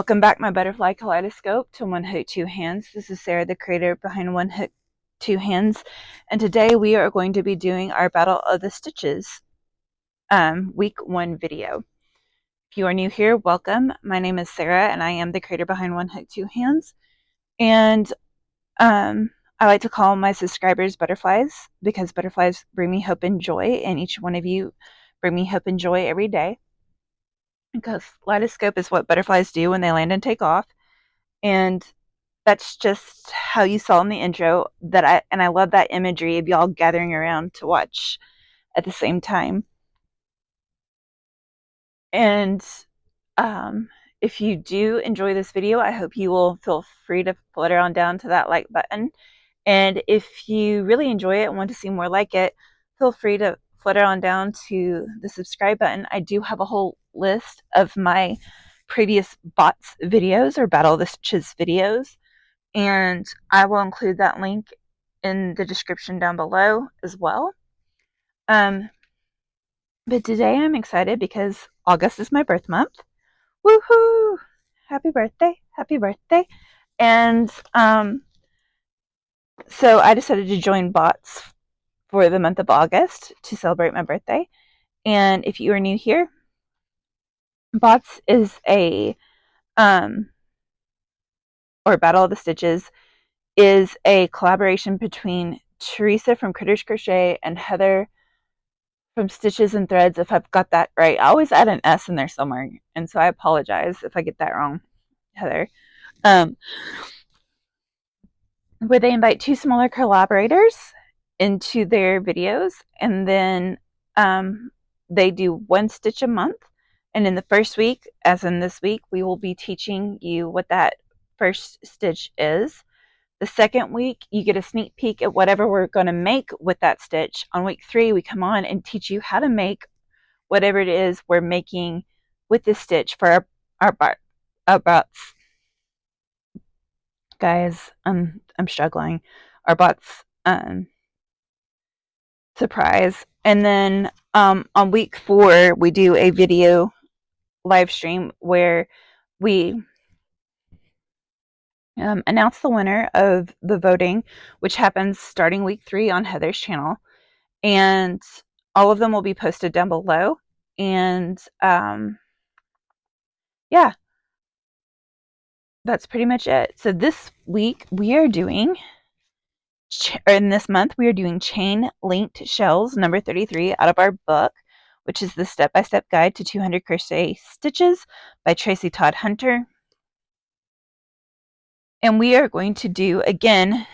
Welcome back, my butterfly kaleidoscope, to One Hook, Two Hands. This is Sarah, the creator behind One Hook, Two Hands, and today we are going to be doing our Battle of the Stitches week 1 video. If you are new here, welcome. My name is Sarah, and I am the creator behind One Hook, Two Hands, and I like to call my subscribers butterflies because butterflies bring me hope and joy, and each one of you bring me hope and joy every day. Because kaleidoscope is what butterflies do when they land and take off, and that's just how you saw in the intro. I love that imagery of y'all gathering around to watch at the same time. And if you do enjoy this video, I hope you will feel free to flutter on down to that like button. And if you really enjoy it and want to see more like it, feel free to flutter on down to the subscribe button. I do have a whole list of my previous bots videos or Battle of the Stitches videos, and I will include that link in the description down below as well. But today I'm excited because August is my birth month. Woohoo! Happy birthday! Happy birthday! And so I decided to join bots for the month of August to celebrate my birthday. And if you are new here, bots is or Battle of the Stitches is a collaboration between Teresa from Critters Crochet and Heather from Stitches and Threads, if I've got that right. I always add an S in there somewhere, and so I apologize if I get that wrong, Heather. Where they invite 2 smaller collaborators into their videos, and then they do 1 stitch a month. And in the first week, as in this week, we will be teaching you what that first stitch is. The second week, you get a sneak peek at whatever we're going to make with that stitch. On week 3, we come on and teach you how to make whatever it is we're making with this stitch for our bots. Guys, I'm struggling. Our bots surprise. And then on week 4, we do a video live stream where we announce the winner of the voting, which happens starting week 3 on Heather's channel. And all of them will be posted down below. And yeah, that's pretty much it. So this week we are doing, in this month, we are doing Chain Linked Shells number 33 out of our book, which is the step-by-step guide to 200 crochet stitches by Tracy Todd Hunter. And we are going to do, again,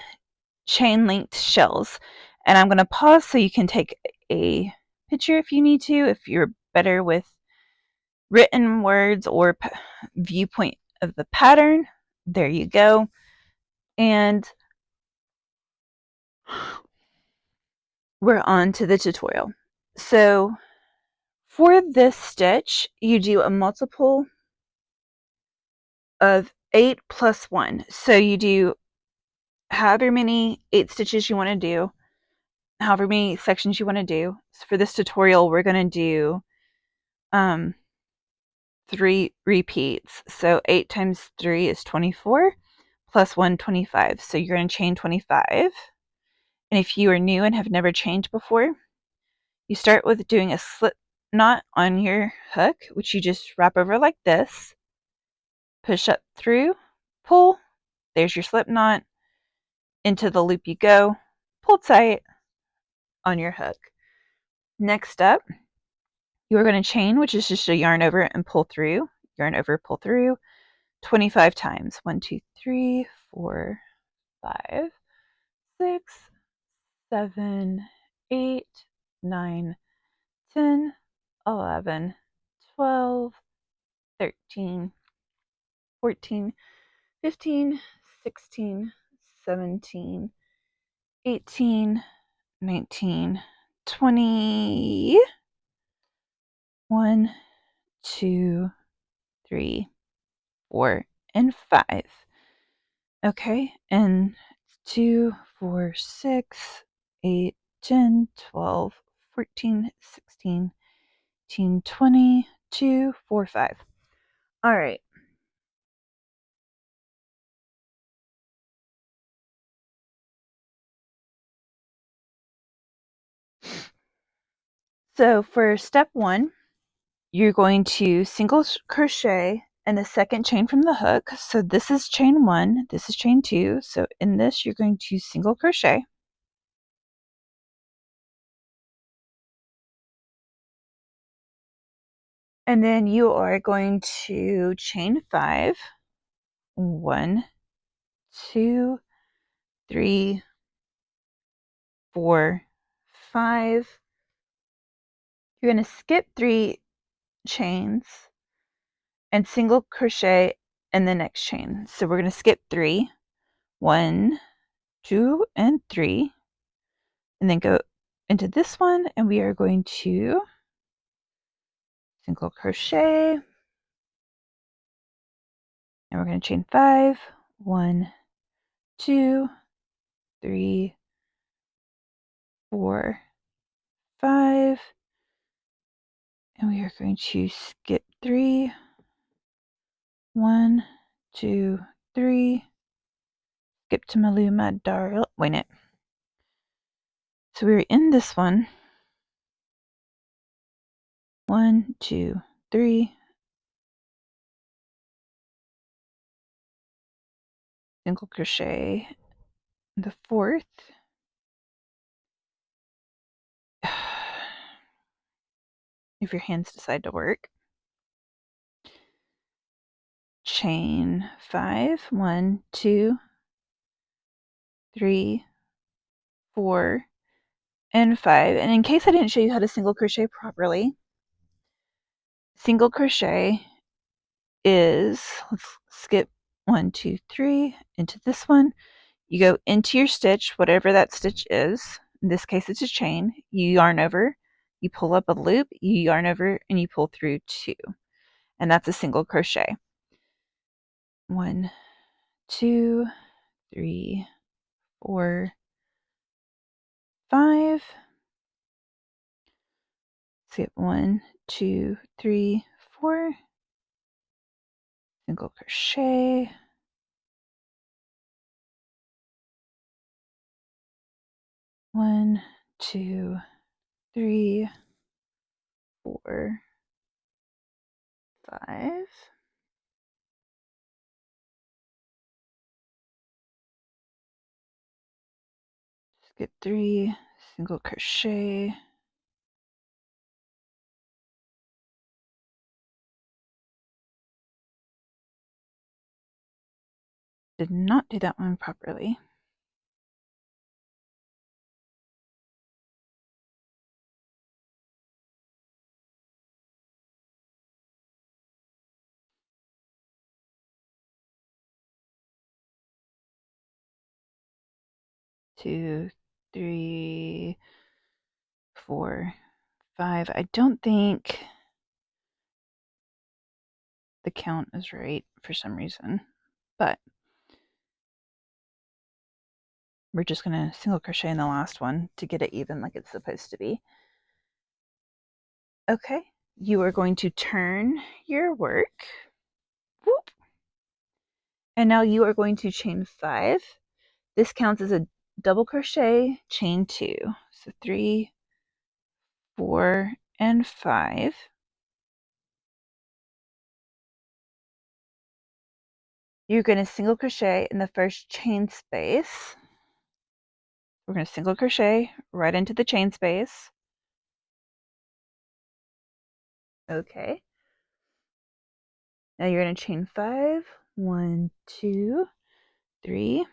chain linked shells. And I'm going to pause so you can take a picture if you need to, if you're better with written words or viewpoint of the pattern. There you go. And we're on to the tutorial. So for this stitch, you do a multiple of 8 plus 1. So you do however many 8 stitches you want to do, however many sections you want to do. So for this tutorial, we're going to do 3 repeats. So 8 times 3 is 24, plus 1, 25. So you're going to chain 25. And if you are new and have never chained before, you start with doing a slip knot on your hook, which you just wrap over like this, push up through, pull, there's your slip knot, into the loop you go, pull tight on your hook. Next up, you are going to chain, which is just a yarn over and pull through, yarn over, pull through, 25 times. 1, 2, 3, 4, 5, 6, 7, 8, 9, 10, 11, 12, 13, 14, 15, 16, 17, 18, 19, 20, 1, 2, 3, 4, and 5. Okay, and 2, 4, 6, 8, 10, 12, 14, 16, 18, 20, 2, 4, 5. All right. So for step 1, you're going to single crochet in the second chain from the hook. So this is chain 1, this is chain 2. So in this, you're going to single crochet. And then you are going to chain 5. 1, 2, 3, 4, 5. You're going to skip 3 chains and single crochet in the next chain. So we're going to skip 3. 1, 2, and 3. And then go into this one, and we are going to single crochet, and we're going to chain 5. 1, 2, 3, 4, 5. And we are going to skip 3. 1, 2, 3. Skip to Maluma Darl. Wait it. So we're in this one. 1, 2, 3. Single crochet the 4th. If your hands decide to work. Chain 5. 1, 2, 3, 4, and 5. And in case I didn't show you how to single crochet properly, single crochet is, let's skip 1, 2, 3 into this one. You go into your stitch, whatever that stitch is. In this case, it's a chain. You yarn over, you pull up a loop, you yarn over, and you pull through 2. And that's a single crochet. 1, 2, 3, 4, 5. Skip 1, 2, 3, 4. Single crochet. 1, 2, 3, 4, 5. Skip 3, single crochet. Did not do that one properly. Two, 3, 4, 5. I don't think the count is right for some reason, but we're just going to single crochet in the last one to get it even like it's supposed to be. Okay, you are going to turn your work. Whoop. And now you are going to chain 5. This counts as a double crochet, chain 2. So 3, 4, and 5. You're going to single crochet in the first chain space. We're going to single crochet right into the chain space. Okay. Now you're going to chain 5. 1, 2, 3,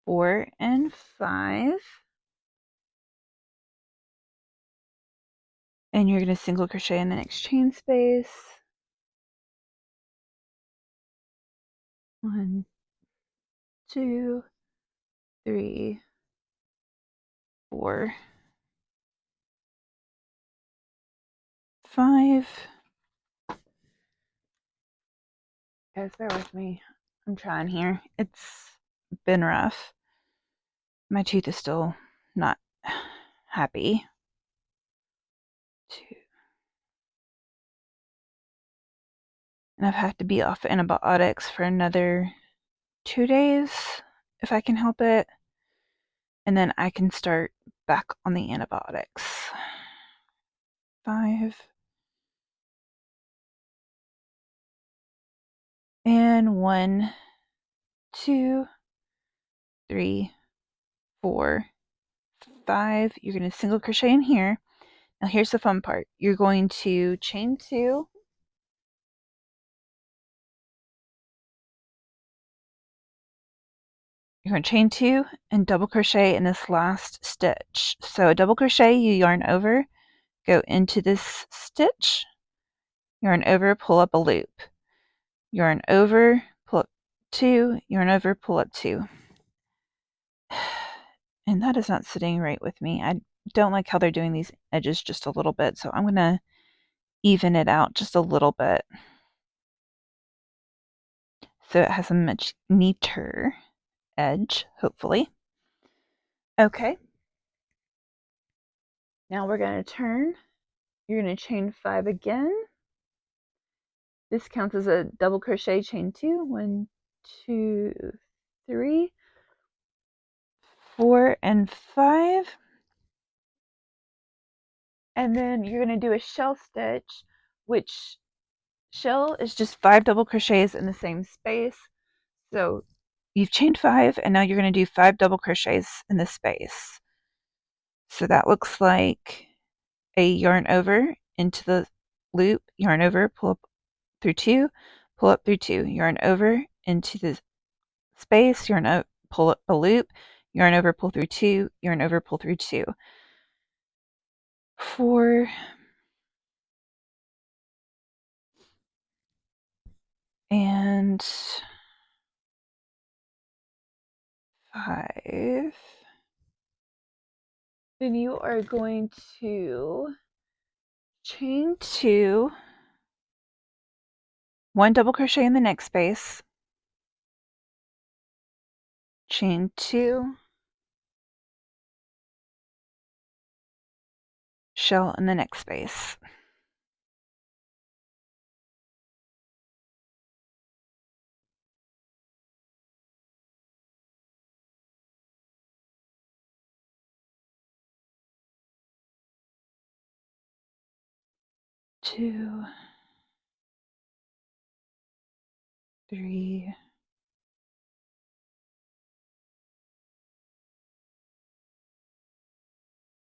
4, and 5. And you're going to single crochet in the next chain space. 1, 2, 3, 4, 5. Guys, bear with me. I'm trying here. It's been rough. My tooth is still not happy. 2. And I've had to be off antibiotics for another 2 days if I can help it. And then I can start back on the antibiotics. 5 and 1, 2, 3, 4, 5. You're going to single crochet in here. Now here's the fun part. You're going to chain 2. You're going to chain 2 and double crochet in this last stitch. So a double crochet, you yarn over, go into this stitch, yarn over, pull up a loop. Yarn over, pull up 2, yarn over, pull up 2. And that is not sitting right with me. I don't like how they're doing these edges just a little bit, so I'm going to even it out just a little bit so it has a much neater edge, hopefully. Okay. Now we're going to turn. You're going to chain 5 again. This counts as a double crochet, chain 2. 1, 2, 3, 4, and 5. And then you're going to do a shell stitch, which shell is just 5 double crochets in the same space. So you've chained 5, and now you're going to do 5 double crochets in this space. So that looks like a yarn over into the loop, yarn over, pull up through 2, pull up through 2, yarn over into the space, yarn up, pull up a loop, yarn over, pull through 2, yarn over, pull through 2. 4 and 5. Then you are going to chain 2, 1 double crochet in the next space, chain 2, shell in the next space. Two, 3,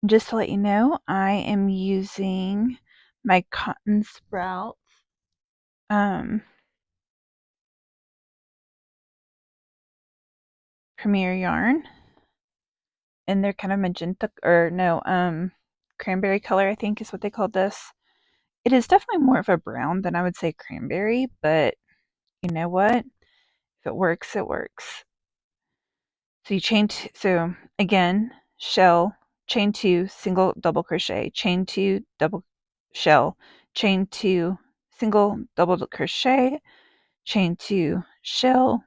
just to let you know, I am using my Cotton Sprouts Premier yarn, and they're kind of magenta, or no, cranberry color, I think is what they called this. It is definitely more of a brown than I would say cranberry, but you know what? If it works, it works. So you chain, so again, shell, chain 2, single double crochet, chain 2, double shell, chain 2, single double crochet, chain 2, shell,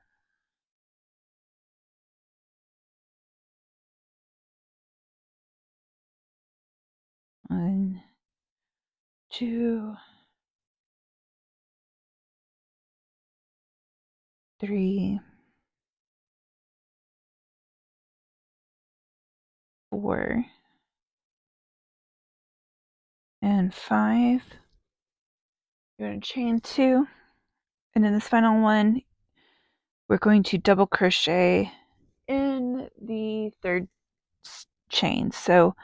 1, 2, 3, 4, and 5. You're going to chain 2, and in this final one, we're going to double crochet in the third chain. So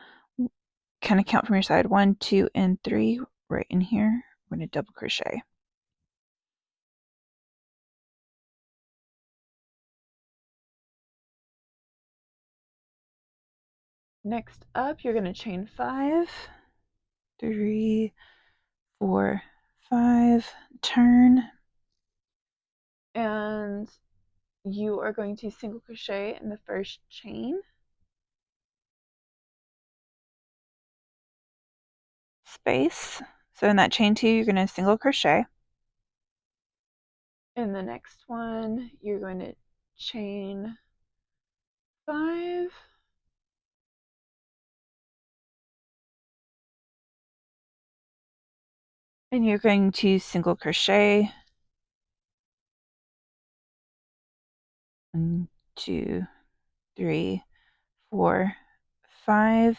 kind of count from your side, 1, 2, and 3 right in here. We're going to double crochet. Next up, you're going to chain 5, 3, 4, 5, turn, and you are going to single crochet in the first chain, space. So in that chain 2, you're going to single crochet. In the next one, you're going to chain 5, and you're going to single crochet. 1, 2, 3, 4, 5,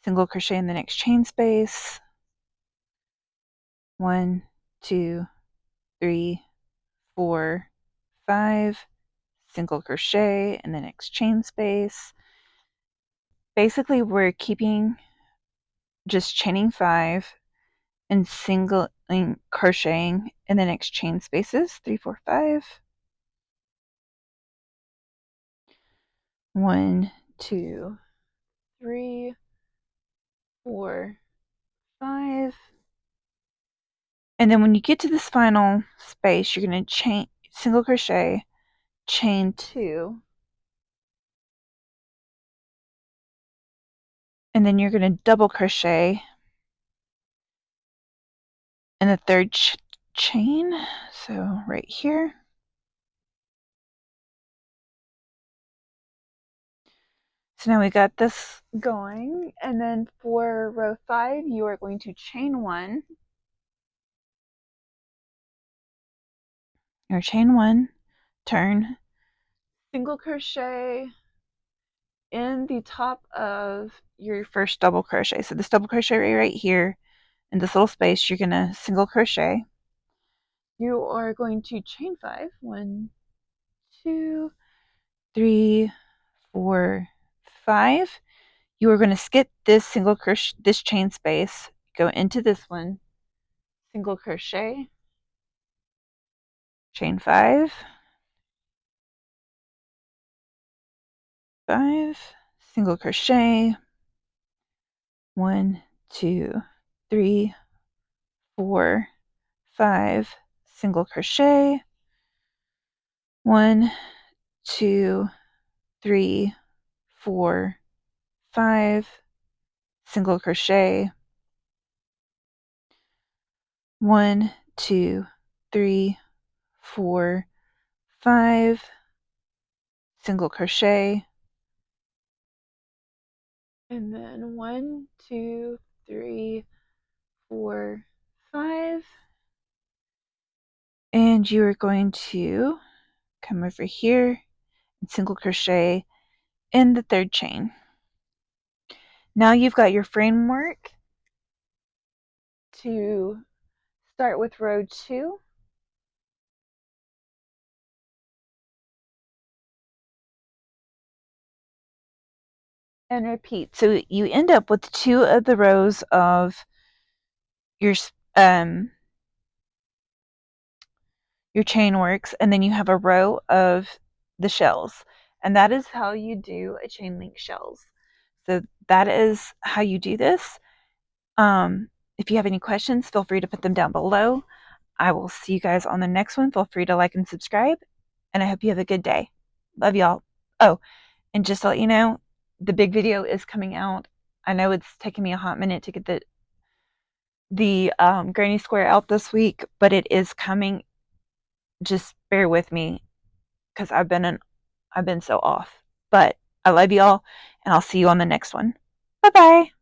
single crochet in the next chain space, 1, 2, 3, 4, 5, single crochet in the next chain space. Basically, we're keeping just chaining 5 and single crocheting in the next chain spaces, 3, 4, 5. 1, 2, 3, 4, 5. And then when you get to this final space, you're going to chain single crochet, chain 2, and then you're going to double crochet in the third chain, so right here. So now we got this going, and then for row 5, you are going to chain 1, or chain 1, turn, single crochet in the top of your first double crochet. So this double crochet right here in this little space, you're going to single crochet. You are going to chain 5, 1, 2, 3, 4, 5. You are going to skip this single crochet, this chain space, go into this one, single crochet, chain 5, 5, single crochet, 1, 2, 3, 4, 5, single crochet, 1, 2, 3, 4, 5, single crochet, 1, 2, 3, 4, 5, single crochet, and then 1, 2, 3, 4, 5, and you are going to come over here and single crochet in the third chain. Now you've got your framework to start with row 2. And repeat. So you end up with 2 of the rows of your chain works, and then you have a row of the shells, and that is how you do a chain link shells. So that is how you do this. If you have any questions, feel free to put them down below. I will see you guys on the next one. Feel free to like and subscribe, and I hope you have a good day. Love y'all. Oh, and just to let you know, the big video is coming out. I know it's taken me a hot minute to get the granny square out this week, but it is coming. Just bear with me because I've been so off. But I love y'all, and I'll see you on the next one. Bye bye.